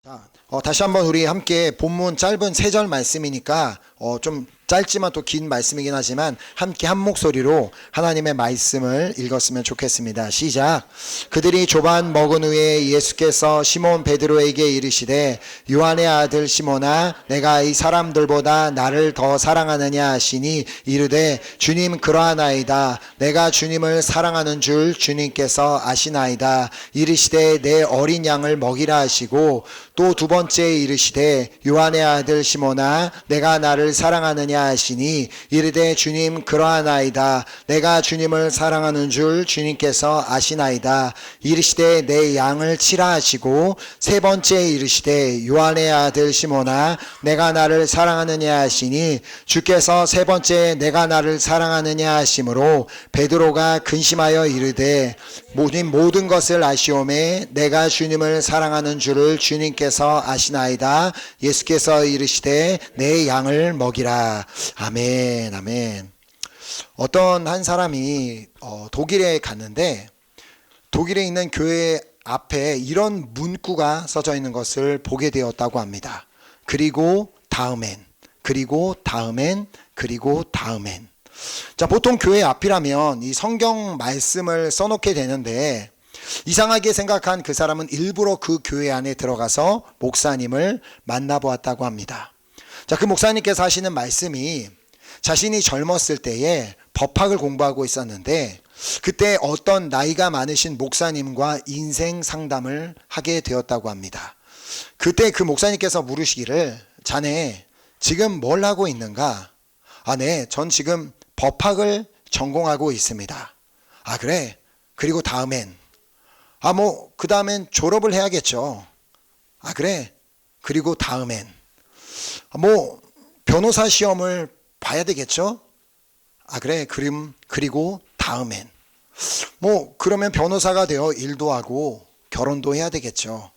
자, 다시 한번 우리 함께 본문 짧은 3절 말씀이니까 좀 짧지만 또 긴 말씀이긴 하지만 함께 한 목소리로 하나님의 말씀을 읽었으면 좋겠습니다. 시작. 그들이 조반 먹은 후에 예수께서 시몬 베드로에게 이르시되 요한의 아들 시몬아 내가 이 사람들보다 나를 더 사랑하느냐 하시니 이르되 주님 그러하나이다. 내가 주님을 사랑하는 줄 주님께서 아시나이다. 이르시되 내 어린 양을 먹이라 하시고 또 두 번째 이르시되 요한의 아들 시몬아 내가 나를 사랑하느냐 하시니 이르되 주님 그러하나이다. 내가 주님을 사랑하는 줄 주님께서 아시나이다. 이르시되 내 양을 치라 하시고 세 번째 이르시되 요한의 아들 시몬아 내가 나를 사랑하느냐 하시니 주께서 세 번째 내가 나를 사랑하느냐 하심으로 베드로가 근심하여 이르되 모든 것을 아시오매 내가 주님을 사랑하는 줄을 주님께서 아시나이다. 예수께서 이르시되 내 양을 먹이라. 아멘, 아멘. 어떤 한 사람이 독일에 갔는데 독일에 있는 교회 앞에 이런 문구가 써져 있는 것을 보게 되었다고 합니다. 그리고 다음엔, 그리고 다음엔, 그리고 다음엔. 자, 보통 교회 앞이라면 이 성경 말씀을 써놓게 되는데 이상하게 생각한 그 사람은 일부러 그 교회 안에 들어가서 목사님을 만나보았다고 합니다. 자, 그 목사님께서 하시는 말씀이 자신이 젊었을 때에 법학을 공부하고 있었는데 그때 어떤 나이가 많으신 목사님과 인생 상담을 하게 되었다고 합니다. 그때 그 목사님께서 물으시기를 자네 지금 뭘 하고 있는가? 아, 네, 전 지금 법학을 전공하고 있습니다. 아, 그래? 그리고 다음엔? 아, 그 다음엔 졸업을 해야겠죠. 아, 그래? 그리고 다음엔? 변호사 시험을 봐야 되겠죠? 아, 그래? 그리고 다음엔? 그러면 변호사가 되어 일도 하고 결혼도 해야 되겠죠.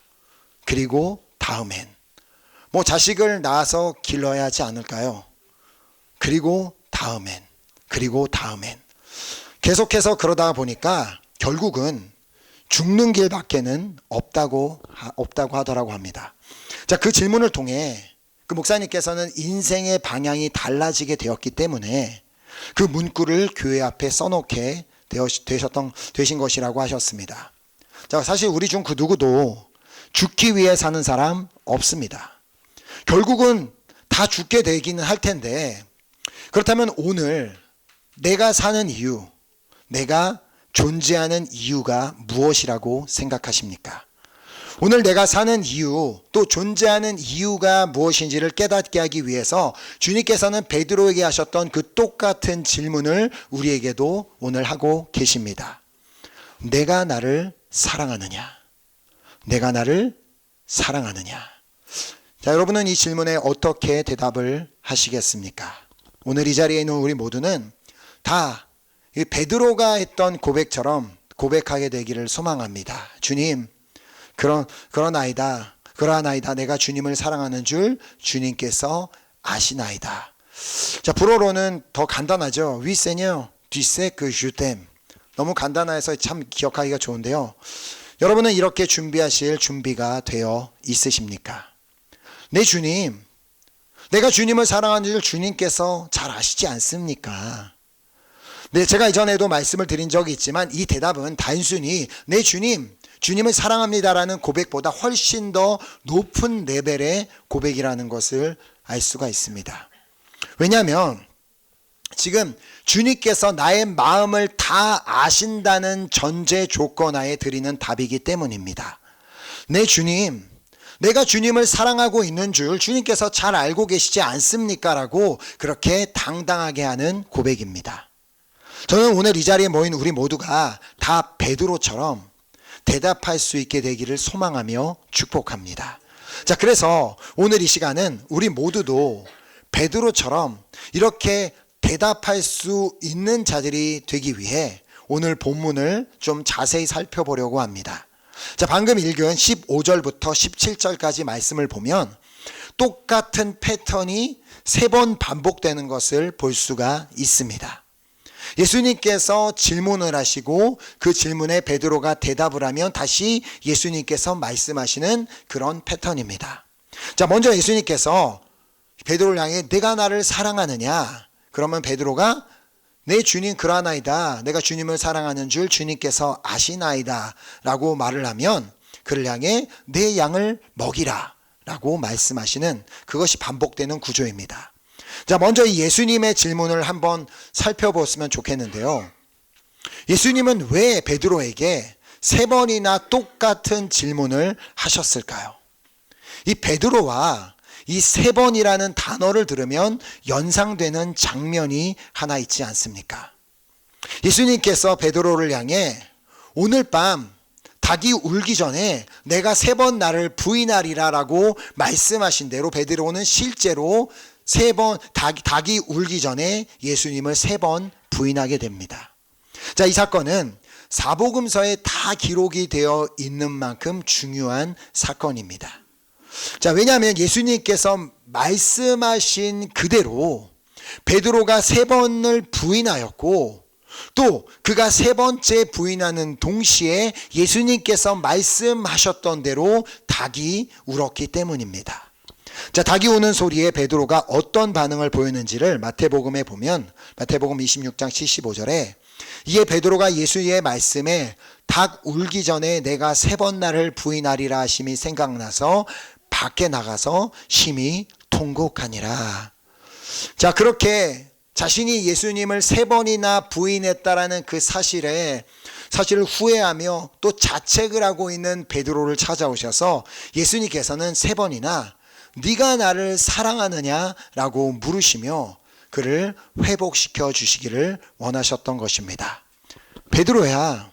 그리고 다음엔? 자식을 낳아서 길러야 하지 않을까요? 그리고 다음엔? 그리고 다음엔? 계속해서 그러다 보니까 결국은 죽는 길밖에는 없다고 하더라고 합니다. 자, 그 질문을 통해 그 목사님께서는 인생의 방향이 달라지게 되었기 때문에 그 문구를 교회 앞에 써놓게 되신 것이라고 하셨습니다. 자, 사실 우리 중 그 누구도 죽기 위해 사는 사람 없습니다. 결국은 다 죽게 되기는 할 텐데 그렇다면 오늘 내가 사는 이유, 내가 존재하는 이유가 무엇이라고 생각하십니까? 오늘 내가 사는 이유, 또 존재하는 이유가 무엇인지를 깨닫게 하기 위해서 주님께서는 베드로에게 하셨던 그 똑같은 질문을 우리에게도 오늘 하고 계십니다. 내가 나를 사랑하느냐? 내가 나를 사랑하느냐? 자, 여러분은 이 질문에 어떻게 대답을 하시겠습니까? 오늘 이 자리에 있는 우리 모두는 다 베드로가 했던 고백처럼 고백하게 되기를 소망합니다. 주님, 그러나이다. 내가 주님을 사랑하는 줄 주님께서 아시나이다. 자, 불어로는 더 간단하죠. Oui Seigneur, tu sais que je t'aime. 너무 간단해서 참 기억하기가 좋은데요. 여러분은 이렇게 준비하실 준비가 되어 있으십니까? 내 주님, 내가 주님을 사랑하는 줄 주님께서 잘 아시지 않습니까? 네, 제가 이전에도 말씀을 드린 적이 있지만 이 대답은 단순히 내 주님을 사랑합니다라는 고백보다 훨씬 더 높은 레벨의 고백이라는 것을 알 수가 있습니다. 왜냐하면 지금 주님께서 나의 마음을 다 아신다는 전제 조건하에 드리는 답이기 때문입니다. 내 주님, 내가 주님을 사랑하고 있는 줄 주님께서 잘 알고 계시지 않습니까? 라고 그렇게 당당하게 하는 고백입니다. 저는 오늘 이 자리에 모인 우리 모두가 다 베드로처럼 대답할 수 있게 되기를 소망하며 축복합니다. 자, 그래서 오늘 이 시간은 우리 모두도 베드로처럼 이렇게 대답할 수 있는 자들이 되기 위해 오늘 본문을 좀 자세히 살펴보려고 합니다. 자, 방금 읽은 15절부터 17절까지 말씀을 보면 똑같은 패턴이 3번 반복되는 것을 볼 수가 있습니다. 예수님께서 질문을 하시고 그 질문에 베드로가 대답을 하면 다시 예수님께서 말씀하시는 그런 패턴입니다. 자, 먼저 예수님께서 베드로를 향해 내가 나를 사랑하느냐? 그러면 베드로가 내 주님 그러하나이다. 내가 주님을 사랑하는 줄 주님께서 아시나이다 라고 말을 하면 그를 향해 내 양을 먹이라 라고 말씀하시는, 그것이 반복되는 구조입니다. 자, 먼저 이 예수님의 질문을 한번 살펴보았으면 좋겠는데요. 예수님은 왜 베드로에게 3번이나 똑같은 질문을 하셨을까요? 이 베드로와 이 3번이라는 단어를 들으면 연상되는 장면이 하나 있지 않습니까? 예수님께서 베드로를 향해 오늘 밤 닭이 울기 전에 내가 3번 나를 부인하리라 라고 말씀하신 대로 베드로는 실제로 3번 닭이 울기 전에 예수님을 3번 부인하게 됩니다. 자, 이 사건은 사복음서에 다 기록이 되어 있는 만큼 중요한 사건입니다. 자, 왜냐하면 예수님께서 말씀하신 그대로 베드로가 3번을 부인하였고 또 그가 3번째 부인하는 동시에 예수님께서 말씀하셨던 대로 닭이 울었기 때문입니다. 자, 닭이 우는 소리에 베드로가 어떤 반응을 보였는지를 마태복음에 보면 마태복음 26장 75절에 이에 베드로가 예수의 말씀에 닭 울기 전에 내가 3번 나를 부인하리라 하심이 생각나서 밖에 나가서 심히 통곡하니라. 자, 그렇게 자신이 예수님을 3번이나 부인했다라는 그 사실을 후회하며 또 자책을 하고 있는 베드로를 찾아오셔서 예수님께서는 3번이나 네가 나를 사랑하느냐라고 물으시며 그를 회복시켜 주시기를 원하셨던 것입니다. 베드로야,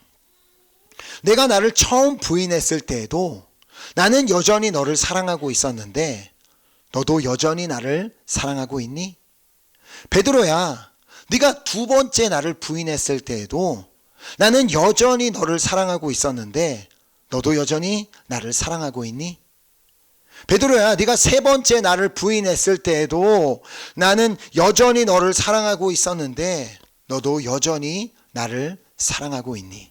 내가 나를 처음 부인했을 때에도 나는 여전히 너를 사랑하고 있었는데 너도 여전히 나를 사랑하고 있니? 베드로야, 네가 2번째 나를 부인했을 때에도 나는 여전히 너를 사랑하고 있었는데 너도 여전히 나를 사랑하고 있니? 베드로야, 네가 3번째 나를 부인했을 때에도 나는 여전히 너를 사랑하고 있었는데 너도 여전히 나를 사랑하고 있니?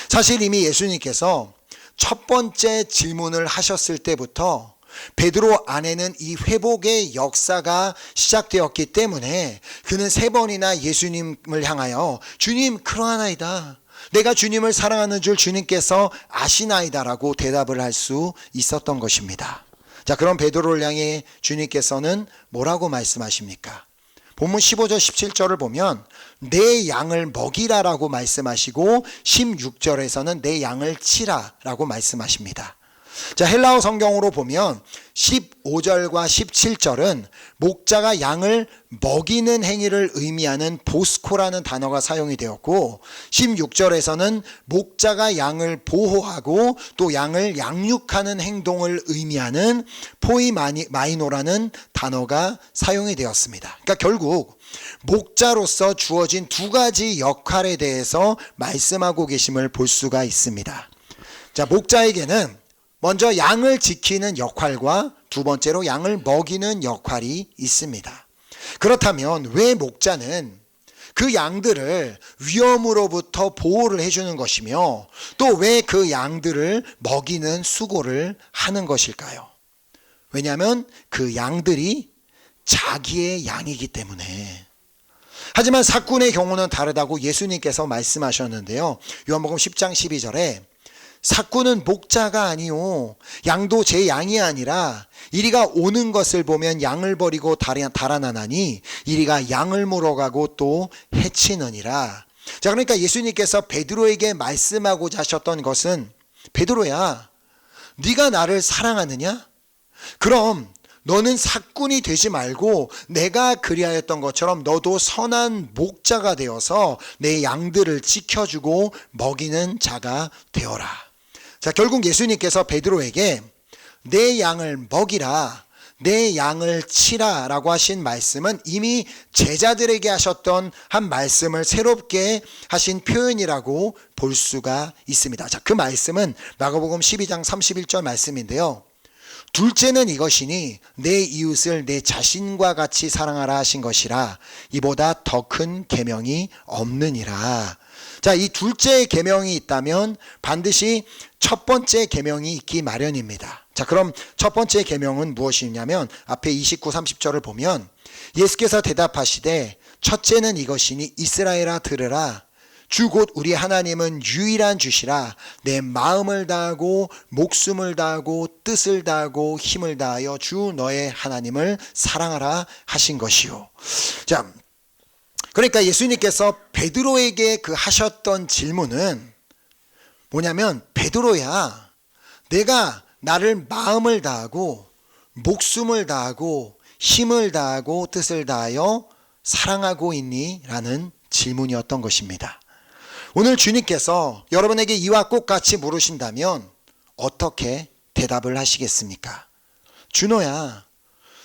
사실 이미 예수님께서 첫 번째 질문을 하셨을 때부터 베드로 안에는 이 회복의 역사가 시작되었기 때문에 그는 3번이나 예수님을 향하여 주님 그러하나이다. 내가 주님을 사랑하는 줄 주님께서 아시나이다 라고 대답을 할 수 있었던 것입니다. 자, 그럼 베드로를 향해 주님께서는 뭐라고 말씀하십니까? 본문 15절 17절을 보면 내 양을 먹이라 라고 말씀하시고 16절에서는 내 양을 치라 라고 말씀하십니다. 자, 헬라어 성경으로 보면 15절과 17절은 목자가 양을 먹이는 행위를 의미하는 보스코라는 단어가 사용이 되었고 16절에서는 목자가 양을 보호하고 또 양을 양육하는 행동을 의미하는 포이마이노라는 단어가 사용이 되었습니다. 그러니까 결국 목자로서 주어진 2가지 역할에 대해서 말씀하고 계심을 볼 수가 있습니다. 자, 목자에게는 먼저 양을 지키는 역할과 2번째로 양을 먹이는 역할이 있습니다. 그렇다면 왜 목자는 그 양들을 위험으로부터 보호를 해주는 것이며 또 왜 그 양들을 먹이는 수고를 하는 것일까요? 왜냐하면 그 양들이 자기의 양이기 때문에. 하지만 사꾼의 경우는 다르다고 예수님께서 말씀하셨는데요. 요한복음 10장 12절에 사꾼은 목자가 아니요 양도 제 양이 아니라 이리가 오는 것을 보면 양을 버리고 달아나나니 이리가 양을 물어가고 또 해치느니라. 자, 그러니까 예수님께서 베드로에게 말씀하고자 하셨던 것은 베드로야, 네가 나를 사랑하느냐? 그럼 너는 사꾼이 되지 말고 내가 그리하였던 것처럼 너도 선한 목자가 되어서 내 양들을 지켜주고 먹이는 자가 되어라. 자, 결국 예수님께서 베드로에게 내 양을 먹이라, 내 양을 치라 라고 하신 말씀은 이미 제자들에게 하셨던 한 말씀을 새롭게 하신 표현이라고 볼 수가 있습니다. 자, 그 말씀은 마가복음 12장 31절 말씀인데요. 둘째는 이것이니 내 이웃을 내 자신과 같이 사랑하라 하신 것이라 이보다 더 큰 계명이 없느니라. 자, 이 둘째 계명이 있다면 반드시 첫 번째 계명이 있기 마련입니다. 자, 그럼 첫 번째 계명은 무엇이냐면 앞에 29, 30절을 보면 예수께서 대답하시되 첫째는 이것이니 이스라엘아 들으라. 주 곧 우리 하나님은 유일한 주시라. 내 마음을 다하고 목숨을 다하고 뜻을 다하고 힘을 다하여 주 너의 하나님을 사랑하라 하신 것이요. 자, 그러니까 예수님께서 베드로에게 그 하셨던 질문은 뭐냐면, 베드로야, 내가 나를 마음을 다하고 목숨을 다하고 힘을 다하고 뜻을 다하여 사랑하고 있니? 라는 질문이었던 것입니다. 오늘 주님께서 여러분에게 이와 똑같이 물으신다면 어떻게 대답을 하시겠습니까? 준호야,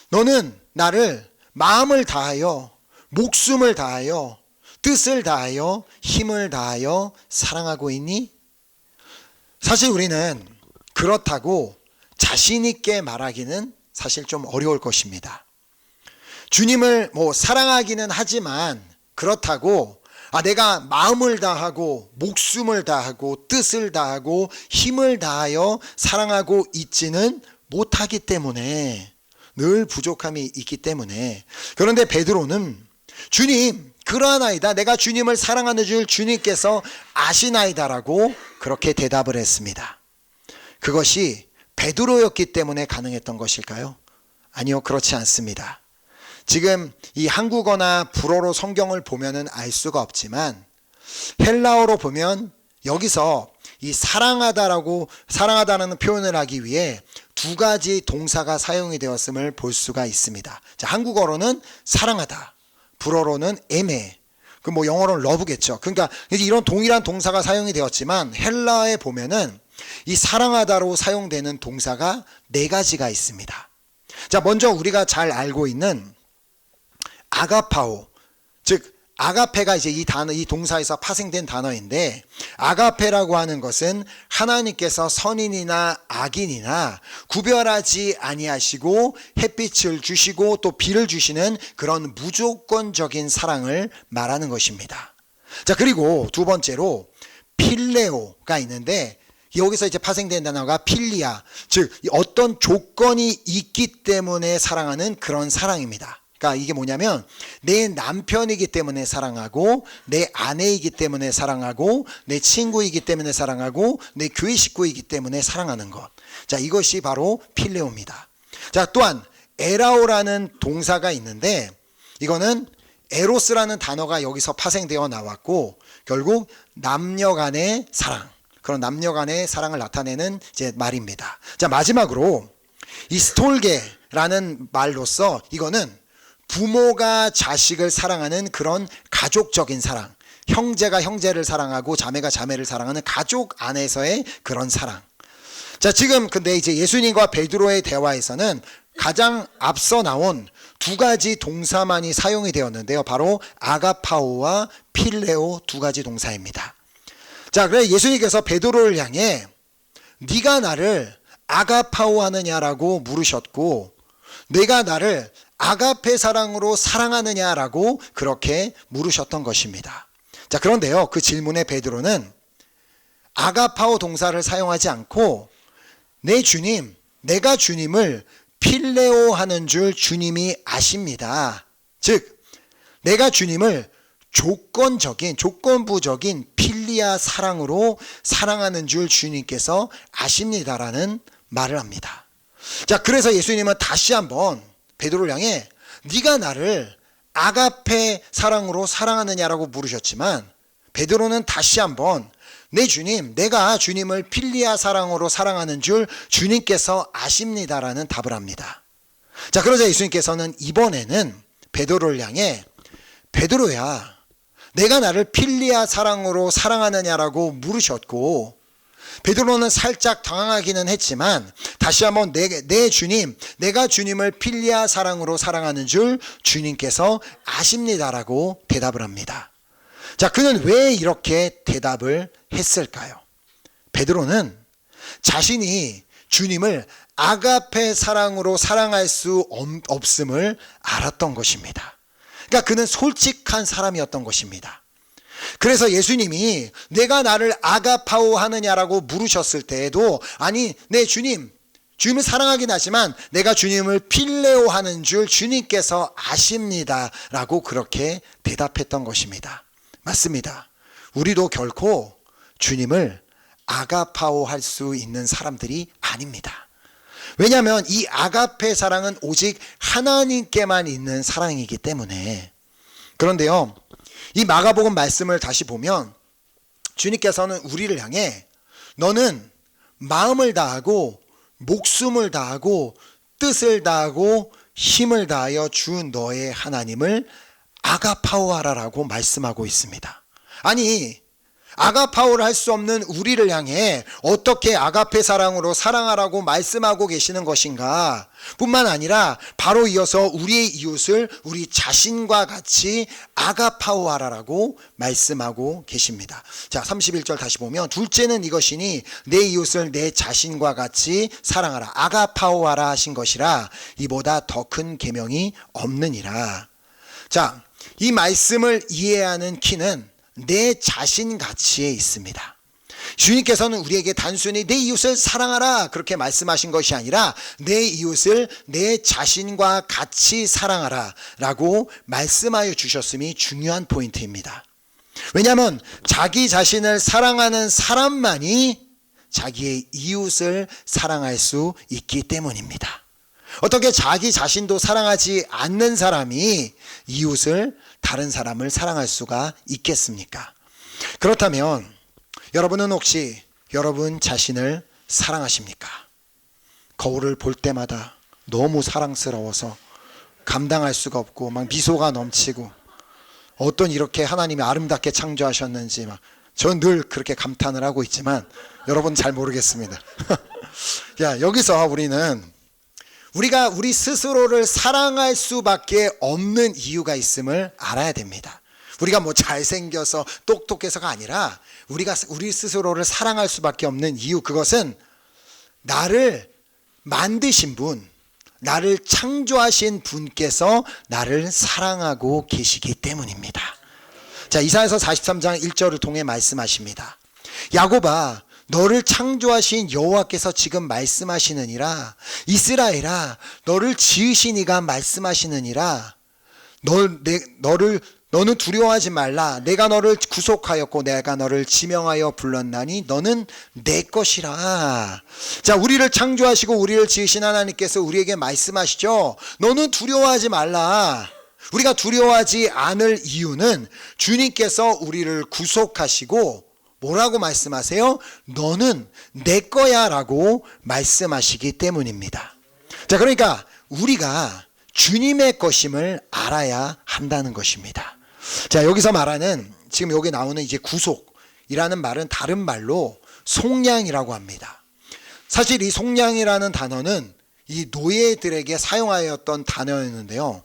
너는 나를 마음을 다하여 목숨을 다하여 뜻을 다하여 힘을 다하여 사랑하고 있니? 사실 우리는 그렇다고 자신 있게 말하기는 사실 좀 어려울 것입니다. 주님을 사랑하기는 하지만 그렇다고 내가 마음을 다하고 목숨을 다하고 뜻을 다하고 힘을 다하여 사랑하고 있지는 못하기 때문에, 늘 부족함이 있기 때문에. 그런데 베드로는 주님, 그러하나이다. 내가 주님을 사랑하는 줄 주님께서 아시나이다라고 그렇게 대답을 했습니다. 그것이 베드로였기 때문에 가능했던 것일까요? 아니요, 그렇지 않습니다. 지금 이 한국어나 불어로 성경을 보면은 알 수가 없지만 헬라어로 보면 여기서 이 사랑하다라는 표현을 하기 위해 두 가지 동사가 사용이 되었음을 볼 수가 있습니다. 자, 한국어로는 사랑하다, 불어로는 에메, 영어로는 러브겠죠. 그러니까 이런 동일한 동사가 사용이 되었지만 헬라어에 보면은 이 사랑하다로 사용되는 동사가 네 가지가 있습니다. 자, 먼저 우리가 잘 알고 있는 아가파오, 즉 아가페가 이제 이 동사에서 파생된 단어인데, 아가페라고 하는 것은 하나님께서 선인이나 악인이나 구별하지 아니하시고 햇빛을 주시고 또 비를 주시는 그런 무조건적인 사랑을 말하는 것입니다. 자, 그리고 두 번째로 필레오가 있는데, 여기서 이제 파생된 단어가 필리아, 즉 어떤 조건이 있기 때문에 사랑하는 그런 사랑입니다. 그러니까 이게 뭐냐면, 내 남편이기 때문에 사랑하고, 내 아내이기 때문에 사랑하고, 내 친구이기 때문에 사랑하고, 내 교회 식구이기 때문에 사랑하는 것. 자, 이것이 바로 필레오입니다. 자, 또한 에라오라는 동사가 있는데, 이거는 에로스라는 단어가 여기서 파생되어 나왔고, 결국 남녀 간의 사랑, 그런 남녀 간의 사랑을 나타내는 이제 말입니다. 자, 마지막으로 이 스톨게라는 말로서 이거는 부모가 자식을 사랑하는 그런 가족적인 사랑, 형제가 형제를 사랑하고 자매가 자매를 사랑하는 가족 안에서의 그런 사랑. 자, 지금 근데 이제 예수님과 베드로의 대화에서는 가장 앞서 나온 두 가지 동사만이 사용이 되었는데요. 바로 아가파오와 필레오 두 가지 동사입니다. 자, 그래 예수님께서 베드로를 향해 네가 나를 아가파오 하느냐라고 물으셨고, 내가 나를 아가페 사랑으로 사랑하느냐라고 그렇게 물으셨던 것입니다. 자, 그런데요, 그 질문에 베드로는 아가파오 동사를 사용하지 않고 내 주님, 내가 주님을 필레오 하는 줄 주님이 아십니다. 즉 내가 주님을 조건부적인 필리아 사랑으로 사랑하는 줄 주님께서 아십니다라는 말을 합니다. 자, 그래서 예수님은 다시 한번 베드로를 향해 네가 나를 아가페 사랑으로 사랑하느냐라고 물으셨지만, 베드로는 다시 한번 내 주님, 내가 주님을 필리아 사랑으로 사랑하는 줄 주님께서 아십니다라는 답을 합니다. 자, 그러자 예수님께서는 이번에는 베드로를 향해 베드로야, 내가 나를 필리아 사랑으로 사랑하느냐라고 물으셨고, 베드로는 살짝 당황하기는 했지만 다시 한번 내 주님, 내가 주님을 필리아 사랑으로 사랑하는 줄 주님께서 아십니다라고 대답을 합니다. 자, 그는 왜 이렇게 대답을 했을까요? 베드로는 자신이 주님을 아가페 사랑으로 사랑할 수 없음을 알았던 것입니다. 그러니까 그는 솔직한 사람이었던 것입니다. 그래서 예수님이 내가 나를 아가파오 하느냐라고 물으셨을 때에도 아니 네 주님을 사랑하긴 하지만 내가 주님을 필레오 하는 줄 주님께서 아십니다 라고 그렇게 대답했던 것입니다. 맞습니다. 우리도 결코 주님을 아가파오 할 수 있는 사람들이 아닙니다. 왜냐하면 이 아가페 사랑은 오직 하나님께만 있는 사랑이기 때문에. 그런데요, 이 마가복음 말씀을 다시 보면 주님께서는 우리를 향해 너는 마음을 다하고 목숨을 다하고 뜻을 다하고 힘을 다하여 주 너의 하나님을 아가파오하라라고 말씀하고 있습니다. 아니 아가파오를 할 수 없는 우리를 향해 어떻게 아가페 사랑으로 사랑하라고 말씀하고 계시는 것인가 뿐만 아니라 바로 이어서 우리의 이웃을 우리 자신과 같이 아가파오하라라고 말씀하고 계십니다. 자, 31절 다시 보면 둘째는 이것이니 내 이웃을 내 자신과 같이 사랑하라. 아가파오하라 하신 것이라 이보다 더 큰 계명이 없느니라. 자, 이 말씀을 이해하는 키는 내 자신 가치에 있습니다. 주님께서는 우리에게 단순히 내 이웃을 사랑하라 그렇게 말씀하신 것이 아니라 내 이웃을 내 자신과 같이 사랑하라 라고 말씀하여 주셨음이 중요한 포인트입니다. 왜냐하면 자기 자신을 사랑하는 사람만이 자기의 이웃을 사랑할 수 있기 때문입니다. 어떻게 자기 자신도 사랑하지 않는 사람이 이웃을 다른 사람을 사랑할 수가 있겠습니까? 그렇다면 여러분은 혹시 여러분 자신을 사랑하십니까? 거울을 볼 때마다 너무 사랑스러워서 감당할 수가 없고 막 미소가 넘치고 어떤 이렇게 하나님이 아름답게 창조하셨는지 막 전 늘 그렇게 감탄을 하고 있지만 여러분 잘 모르겠습니다. 야, 여기서 우리가 우리 스스로를 사랑할 수밖에 없는 이유가 있음을 알아야 됩니다. 우리가 뭐 잘생겨서 똑똑해서가 아니라 우리가 우리 스스로를 사랑할 수밖에 없는 이유, 그것은 나를 만드신 분, 나를 창조하신 분께서 나를 사랑하고 계시기 때문입니다. 자, 이사야서 43장 1절을 통해 말씀하십니다. 야곱아, 너를 창조하신 여호와께서 지금 말씀하시느니라. 이스라엘아, 너를 지으신 이가 말씀하시느니라. 너는 두려워하지 말라. 내가 너를 구속하였고 내가 너를 지명하여 불렀나니 너는 내 것이라. 자, 우리를 창조하시고 우리를 지으신 하나님께서 우리에게 말씀하시죠. 너는 두려워하지 말라. 우리가 두려워하지 않을 이유는 주님께서 우리를 구속하시고 뭐라고 말씀하세요? 너는 내 거야 라고 말씀하시기 때문입니다. 자, 그러니까 우리가 주님의 것임을 알아야 한다는 것입니다. 자, 여기서 말하는 지금 여기 나오는 이제 구속이라는 말은 다른 말로 속량이라고 합니다. 사실 이 속량이라는 단어는 이 노예들에게 사용하였던 단어였는데요.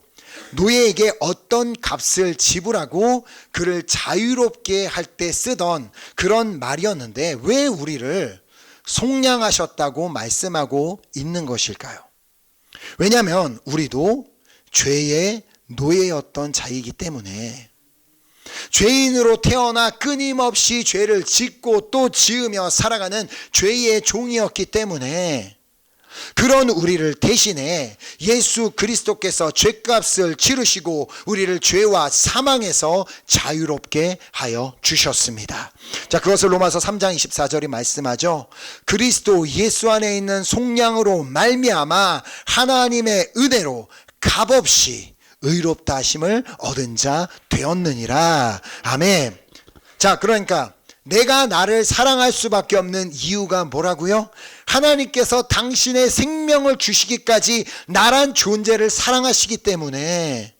노예에게 어떤 값을 지불하고 그를 자유롭게 할 때 쓰던 그런 말이었는데 왜 우리를 속량하셨다고 말씀하고 있는 것일까요? 왜냐하면 우리도 죄의 노예였던 자이기 때문에 죄인으로 태어나 끊임없이 죄를 짓고 또 지으며 살아가는 죄의 종이었기 때문에 그런 우리를 대신해 예수 그리스도께서 죄값을 치르시고 우리를 죄와 사망에서 자유롭게 하여 주셨습니다. 자, 그것을 로마서 3장 24절이 말씀하죠. 그리스도 예수 안에 있는 속량으로 말미암아 하나님의 은혜로 값없이 의롭다 하심을 얻은 자 되었느니라. 아멘. 자, 그러니까 내가 나를 사랑할 수밖에 없는 이유가 뭐라고요? 하나님께서 당신의 생명을 주시기까지 나란 존재를 사랑하시기 때문에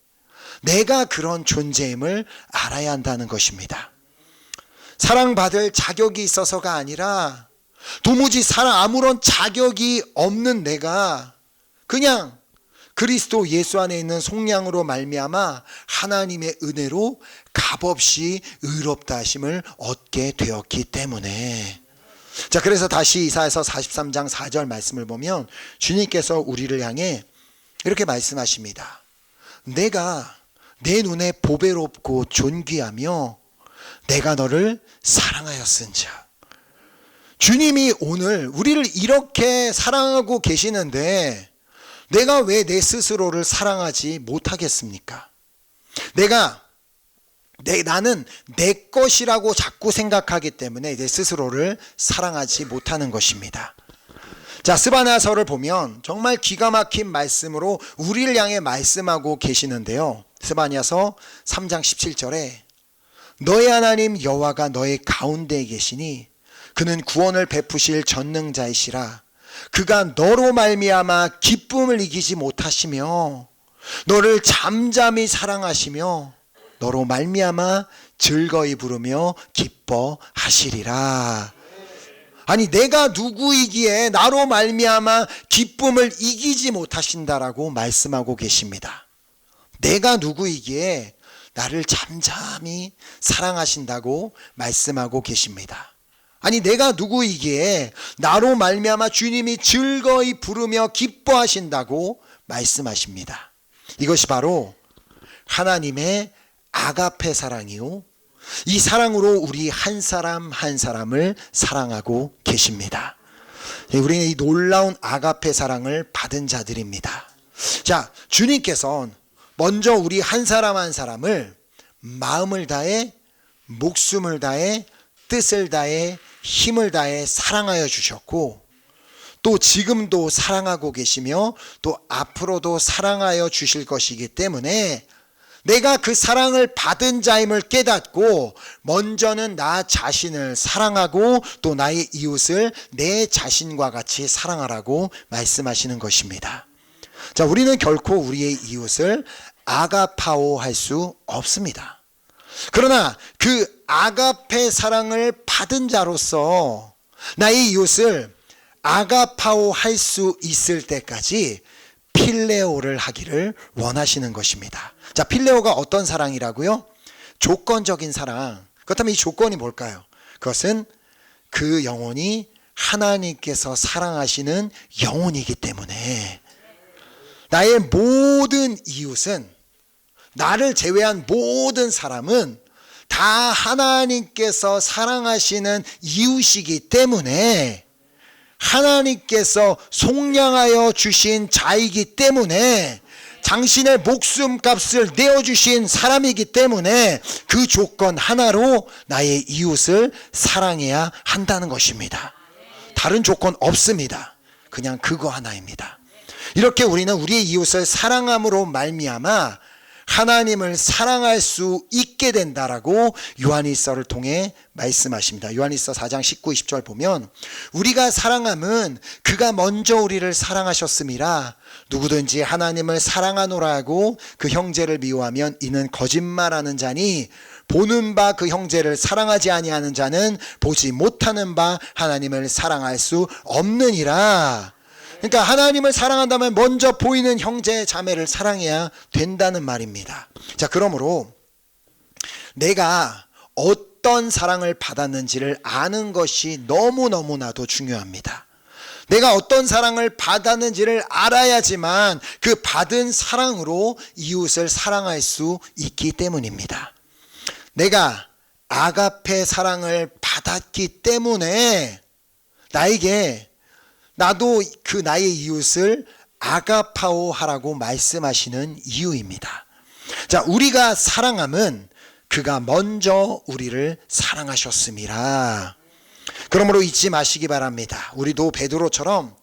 내가 그런 존재임을 알아야 한다는 것입니다. 사랑받을 자격이 있어서가 아니라 도무지 아무런 자격이 없는 내가 그냥 그리스도 예수 안에 있는 속량으로 말미암아 하나님의 은혜로 값없이 의롭다 하심을 얻게 되었기 때문에. 자, 그래서 다시 이사야서 43장 4절 말씀을 보면 주님께서 우리를 향해 이렇게 말씀하십니다. 내가 내 눈에 보배롭고 존귀하며 내가 너를 사랑하였은즉. 주님이 오늘 우리를 이렇게 사랑하고 계시는데 내가 왜 내 스스로를 사랑하지 못하겠습니까? 나는 내 것이라고 자꾸 생각하기 때문에 내 스스로를 사랑하지 못하는 것입니다. 자, 스바냐서를 보면 정말 기가 막힌 말씀으로 우리를 향해 말씀하고 계시는데요. 스바냐서 3장 17절에 너의 하나님 여호와가 너의 가운데에 계시니 그는 구원을 베푸실 전능자이시라. 그가 너로 말미암아 기쁨을 이기지 못하시며 너를 잠잠히 사랑하시며 너로 말미암아 즐거이 부르며 기뻐하시리라. 아니, 내가 누구이기에 나로 말미암아 기쁨을 이기지 못하신다라고 말씀하고 계십니다. 내가 누구이기에 나를 잠잠히 사랑하신다고 말씀하고 계십니다. 아니, 내가 누구이기에 나로 말미암아 주님이 즐거이 부르며 기뻐하신다고 말씀하십니다. 이것이 바로 하나님의 아가페 사랑이요, 이 사랑으로 우리 한 사람 한 사람을 사랑하고 계십니다. 우리는 이 놀라운 아가페 사랑을 받은 자들입니다. 자, 주님께서 먼저 우리 한 사람 한 사람을 마음을 다해, 목숨을 다해, 뜻을 다해, 힘을 다해 사랑하여 주셨고, 또 지금도 사랑하고 계시며 또 앞으로도 사랑하여 주실 것이기 때문에 내가 그 사랑을 받은 자임을 깨닫고 먼저는 나 자신을 사랑하고 또 나의 이웃을 내 자신과 같이 사랑하라고 말씀하시는 것입니다. 자, 우리는 결코 우리의 이웃을 아가파오 할 수 없습니다. 그러나 그 아가페 사랑을 받은 자로서 나의 이웃을 아가파오 할 수 있을 때까지 필레오를 하기를 원하시는 것입니다. 자, 필레오가 어떤 사랑이라고요? 조건적인 사랑. 그렇다면 이 조건이 뭘까요? 그것은 그 영혼이 하나님께서 사랑하시는 영혼이기 때문에 나의 모든 이웃은, 나를 제외한 모든 사람은 다 하나님께서 사랑하시는 이웃이기 때문에, 하나님께서 속량하여 주신 자이기 때문에, 당신의 목숨값을 내어주신 사람이기 때문에 그 조건 하나로 나의 이웃을 사랑해야 한다는 것입니다. 다른 조건 없습니다. 그냥 그거 하나입니다. 이렇게 우리는 우리의 이웃을 사랑함으로 말미암아 하나님을 사랑할 수 있게 된다라고 요한일서를 통해 말씀하십니다. 요한일서 4장 19, 20절 보면 우리가 사랑함은 그가 먼저 우리를 사랑하셨음이라. 누구든지 하나님을 사랑하노라 하고 그 형제를 미워하면 이는 거짓말하는 자니 보는 바 그 형제를 사랑하지 아니하는 자는 보지 못하는 바 하나님을 사랑할 수 없느니라. 그러니까 하나님을 사랑한다면 먼저 보이는 형제 자매를 사랑해야 된다는 말입니다. 자, 그러므로 내가 어떤 사랑을 받았는지를 아는 것이 너무너무나도 중요합니다. 내가 어떤 사랑을 받았는지를 알아야지만 그 받은 사랑으로 이웃을 사랑할 수 있기 때문입니다. 내가 아가페 사랑을 받았기 때문에 나도 그 나의 이웃을 아가파오 하라고 말씀하시는 이유입니다. 자, 우리가 사랑함은 그가 먼저 우리를 사랑하셨음이라. 그러므로 잊지 마시기 바랍니다. 우리도 베드로처럼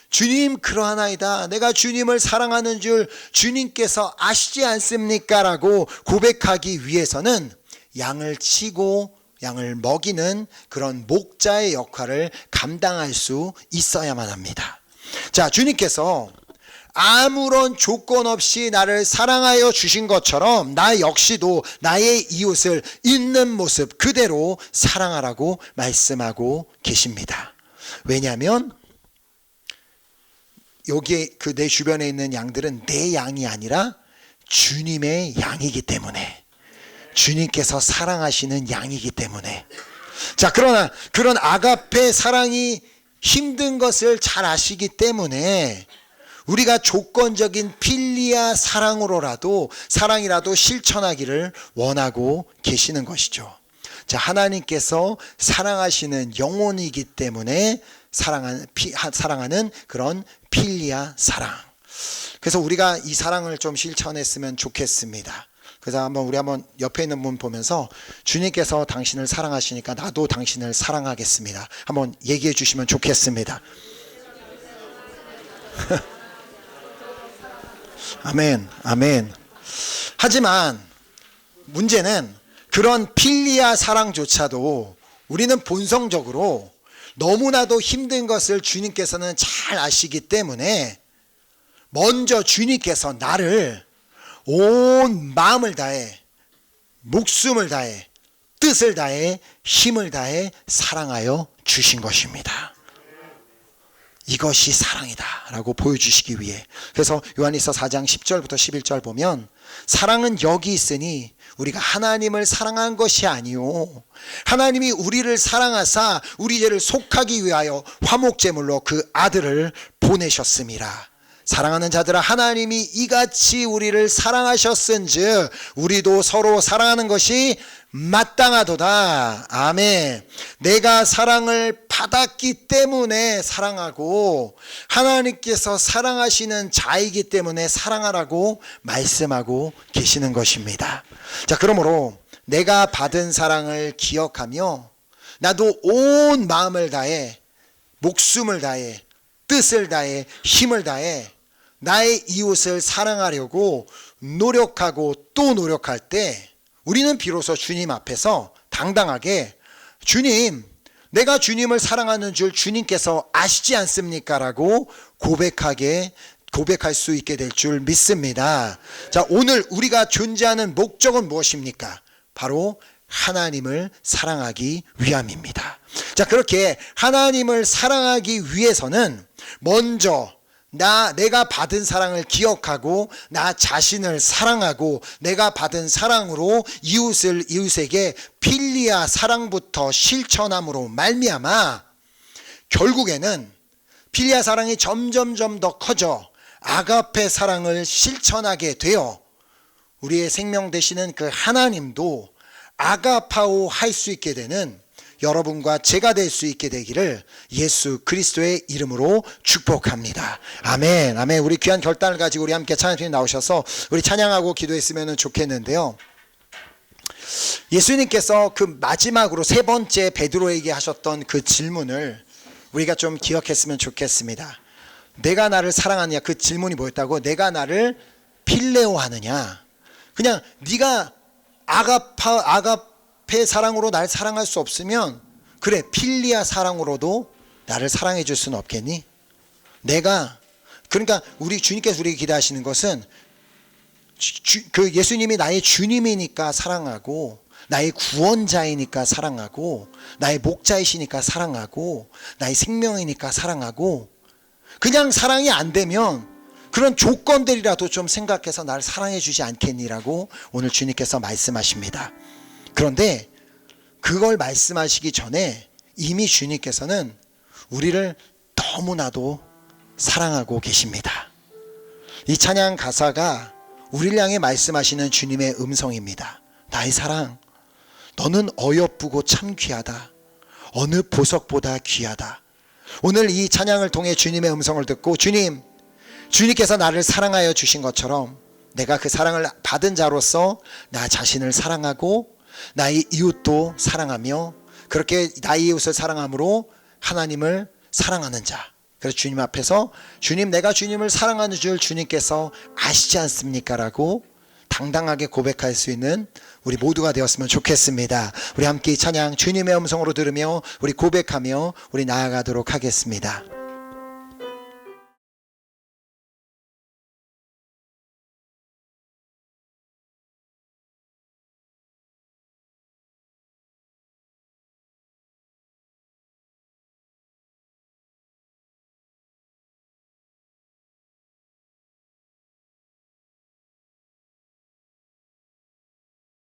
주님 그러하나이다, 내가 주님을 사랑하는 줄 주님께서 아시지 않습니까? 라고 고백하기 위해서는 양을 치고 양을 먹이는 그런 목자의 역할을 감당할 수 있어야만 합니다. 자, 주님께서 아무런 조건 없이 나를 사랑하여 주신 것처럼 나 역시도 나의 이웃을 있는 모습 그대로 사랑하라고 말씀하고 계십니다. 왜냐하면 여기에 내 주변에 있는 양들은 내 양이 아니라 주님의 양이기 때문에, 주님께서 사랑하시는 양이기 때문에, 자, 그러나 그런 아가페 사랑이 힘든 것을 잘 아시기 때문에 우리가 조건적인 필리아 사랑이라도 실천하기를 원하고 계시는 것이죠. 자, 하나님께서 사랑하시는 영혼이기 때문에 사랑하는 그런 필리아 사랑. 그래서 우리가 이 사랑을 좀 실천했으면 좋겠습니다. 그래서 우리 한번 옆에 있는 분 보면서 주님께서 당신을 사랑하시니까 나도 당신을 사랑하겠습니다. 한번 얘기해 주시면 좋겠습니다. 아멘, 아멘. 하지만 문제는 그런 필리아 사랑조차도 우리는 본성적으로 너무나도 힘든 것을 주님께서는 잘 아시기 때문에 먼저 주님께서 나를 온 마음을 다해, 목숨을 다해, 뜻을 다해, 힘을 다해 사랑하여 주신 것입니다. 이것이 사랑이다 라고 보여주시기 위해. 그래서 요한일서 4장 10절부터 11절 보면 사랑은 여기 있으니 우리가 하나님을 사랑한 것이 아니요 하나님이 우리를 사랑하사 우리 죄를 속하기 위하여 화목제물로 그 아들을 보내셨음이라. 사랑하는 자들아, 하나님이 이같이 우리를 사랑하셨은즉 우리도 서로 사랑하는 것이 마땅하도다. 아멘. 내가 사랑을 받았기 때문에 사랑하고 하나님께서 사랑하시는 자이기 때문에 사랑하라고 말씀하고 계시는 것입니다. 자, 그러므로 내가 받은 사랑을 기억하며 나도 온 마음을 다해, 목숨을 다해, 뜻을 다해, 힘을 다해 나의 이웃을 사랑하려고 노력하고 또 노력할 때 우리는 비로소 주님 앞에서 당당하게 주님, 내가 주님을 사랑하는 줄 주님께서 아시지 않습니까? 라고 고백할 수 있게 될 줄 믿습니다. 자, 오늘 우리가 존재하는 목적은 무엇입니까? 바로 하나님을 사랑하기 위함입니다. 자, 그렇게 하나님을 사랑하기 위해서는 먼저 내가 받은 사랑을 기억하고 나 자신을 사랑하고 내가 받은 사랑으로 이웃에게 필리아 사랑부터 실천함으로 말미암아 결국에는 필리아 사랑이 점점점 더 커져 아가페 사랑을 실천하게 되어 우리의 생명 되시는 그 하나님도 아가파오 할 수 있게 되는 여러분과 제가 될 수 있게 되기를 예수 그리스도의 이름으로 축복합니다. 아멘, 아멘. 우리 귀한 결단을 가지고 우리 함께 찬양팀에 나오셔서 우리 찬양하고 기도했으면 좋겠는데요. 예수님께서 그 마지막으로 세 번째 베드로에게 하셨던 그 질문을 우리가 좀 기억했으면 좋겠습니다. 내가 나를 사랑하느냐, 그 질문이 뭐였다고? 내가 나를 필레오 하느냐. 그냥 네가 아가페 사랑으로 날 사랑할 수 없으면 그래, 필리아 사랑으로도 나를 사랑해 줄 수는 없겠니? 그러니까 우리 주님께서 우리에게 기대하시는 것은 그 예수님이 나의 주님이니까 사랑하고 나의 구원자이니까 사랑하고 나의 목자이시니까 사랑하고 나의 생명이니까 사랑하고 그냥 사랑이 안 되면 그런 조건들이라도 좀 생각해서 나를 사랑해 주지 않겠니라고 오늘 주님께서 말씀하십니다. 그런데 그걸 말씀하시기 전에 이미 주님께서는 우리를 너무나도 사랑하고 계십니다. 이 찬양 가사가 우리를 향해 말씀하시는 주님의 음성입니다. 나의 사랑, 너는 어여쁘고 참 귀하다. 어느 보석보다 귀하다. 오늘 이 찬양을 통해 주님의 음성을 듣고 주님께서 나를 사랑하여 주신 것처럼 내가 그 사랑을 받은 자로서 나 자신을 사랑하고 나의 이웃도 사랑하며 그렇게 나의 이웃을 사랑함으로 하나님을 사랑하는 자. 그래서 주님 앞에서 주님, 내가 주님을 사랑하는 줄 주님께서 아시지 않습니까? 라고 당당하게 고백할 수 있는 우리 모두가 되었으면 좋겠습니다. 우리 함께 이 찬양 주님의 음성으로 들으며 우리 고백하며 우리 나아가도록 하겠습니다.